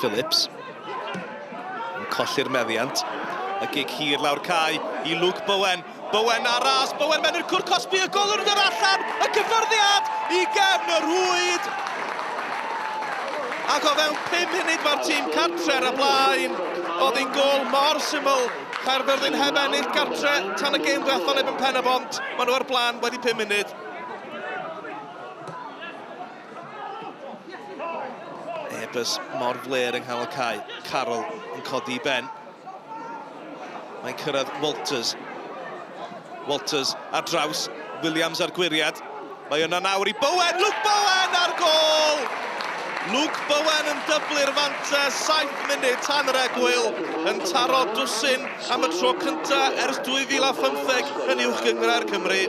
Phillips yn colli'r meddiant. Y gig hir lawr cae I Luke Bowen. Bowen aras, Bowen mewn i'r cwr Cosby, y golwr yn yr allan, y cyffyrddiad I gefn y rwyd. Ac o fewn 5 munud mae'r tîm cartre ar y blaen. Oedd hi'n gol mor syml. Caerfyrddin heb ennill cartre tan y gêm diwethaf neb yn pen y bont. Maen nhw ar blaen wedi 5 munud. Airbus mor fler yng nghanol cae. Carroll yn codi I ben. Mae'n cyrraedd Walters. Walters ar draws. Williams ar gwiriad. Mae yna nawr I Bowen. Luke Bowen ar gol! Luke Bowen yn dyblu'r fantes 7 munud tan yr egwyl yn taro dwsin am y tro cyntaf ers 2015 yn uwch gyngor Cymru.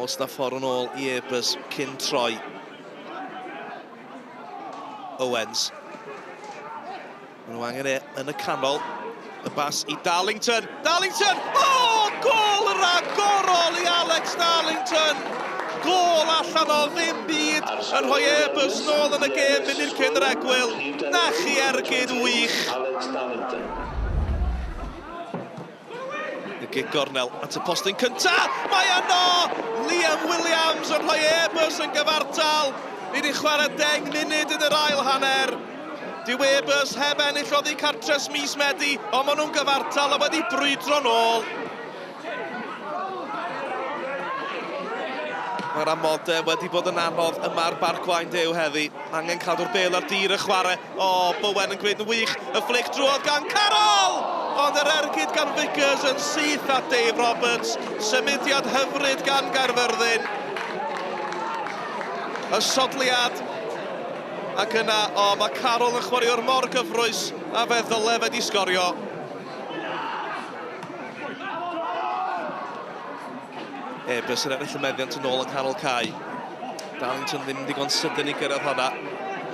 Os na ffordd yn ôl I Airbus cyn troi. Owens. Maen nhw angen yn y canol. Y bas I Darlington. Darlington! O! Gol ragorol I Alex Darlington! Gol allan o ddim byd yn rhoi Airbus nôl yn y gêm munud cyn yr egwyl. Na chi ergyd wych. Y gig gornel at y postyn cynta. Mae yno! Liam Williams yn rhoi Airbus yn gyfartal. Ni wedi chwarae 10 munud yn yr ail hanner. Dyw Airbus heb ennill oddi cartres mis Medi, ond maen nhw'n gyfartal a wedi brwydro nôl. Mae'r amodau wedi bod yn anodd yma'r Barc Waun Dew heddi. Angen cadw'r bel ar dir y chwarae. O, Bowen yn gwneud yn wych. Y flic drwodd gan Carroll! Ond yr ergyd gan Vickers yn syth at Dave Roberts. Symudiad hyfryd gan Caerfyrddin. Y sodliad. Ac yna, mae Carroll yn chwaraewr mor gyfrwys a fe ddyle wedi sgorio. Airbus yn ennill y meddiant yn ôl yng nghanol cae. Darlington ddim digon sydyn I gyrraedd honna.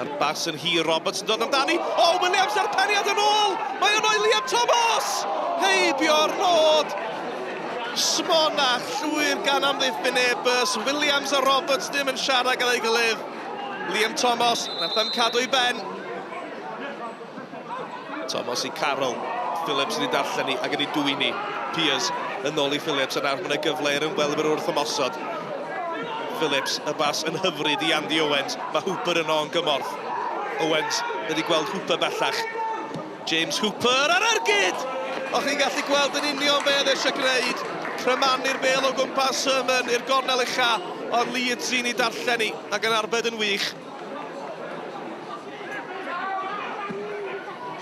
A'r bas yn hir, Roberts yn dod amdani. O, Williams ar peniad yn ôl! Mae yno I Liam Thomas! Heibio'r nod! Smonach, llwyr gan amddiffyn Airbus. Williams a Roberts ddim yn siarad gyda'i gilydd. Liam Thomas, nath am cadw I ben. Thomas I Carroll. Phillips wedi darllen I ac yn ei dwyni. Piers yn ôl I Phillips yn arfer y gyfle i'r ymwelwyr wrth ymosod. Phillips, y bas yn hyfryd I Andy Owens. Mae Hooper yno yn gymorth. Owens wedi gweld Hooper bellach. James Hooper ar ergyd! O'ch chi'n gallu gweld yn union be oedd eisiau gwneud. Crymanu'r bel o gwmpas Herman i'r gornel ucha. O'r Leeds I ni darllen I ac yn arbed yn wych.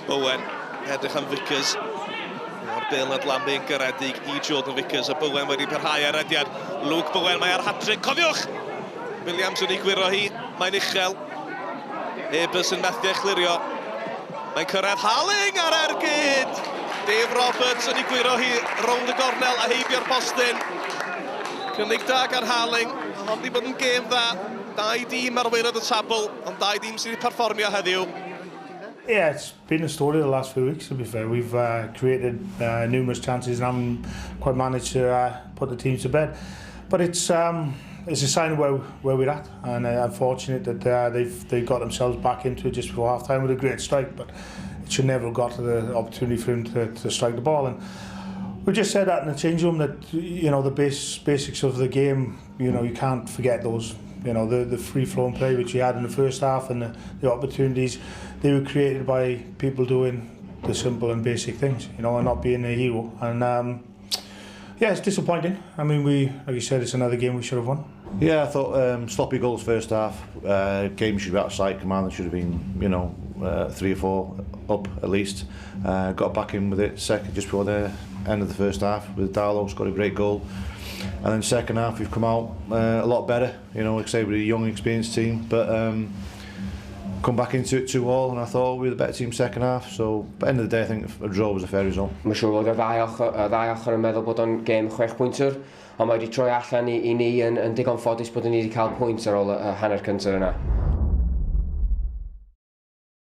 Bowen, edrych am Vickers. O'r bel nad lambu yn garedig I Jordan Vickers. A Bowen wedi parhau ar ediad. Luke Bowen, mae ar hat-trick. Cofiwch! Williams yn ei gwiro hi. Mae'n uchel. Airbus yn methu echlirio. Mae'n cyrraedd Halling ar ergyd. Dave Roberts yn ei gwiro hi rownd y gornel a heibio'r postyn. Cynnig da gan Halling. Ond wedi bod yn gêm dda. 2 dîm ar weired y tabl, ond 2 dîm sydd wedi perfformio heddiw. Yeah, it's been a story the last few weeks, to be fair. We've created numerous chances and haven't quite managed to put the team to bed. But it's a sign of where we're at, and unfortunate that they've got themselves back into it just before half-time with a great strike, but it should never have got to the opportunity for him to strike the ball. And we just said that in the change room, that the basics of the game, you can't forget those. The free-flowing play which we had in the first half and the opportunities, they were created by people doing the simple and basic things, and not being a hero. And yeah, it's disappointing. I mean, like you said, it's another game we should have won. Yeah, I thought sloppy goals first half. Game should be out of sight. Command should have been, 3 or 4 up at least. Got back in with it second just before the end of the first half with Darlow, scored a great goal. And then second half we've come out a lot better, like I say, with a young, experienced team, but come back into it 2-2, and I thought we were the better team second half. So, at the end of the day, I think a draw was a fair result. Mae'n siŵr bod y ddau ochr yn meddwl bod o'n gêm 6 pwyntwr, ond mae wedi troi allan I ni yn digon ffodus bod ni wedi cael pwynt ar ôl y hanner cyntaf yna.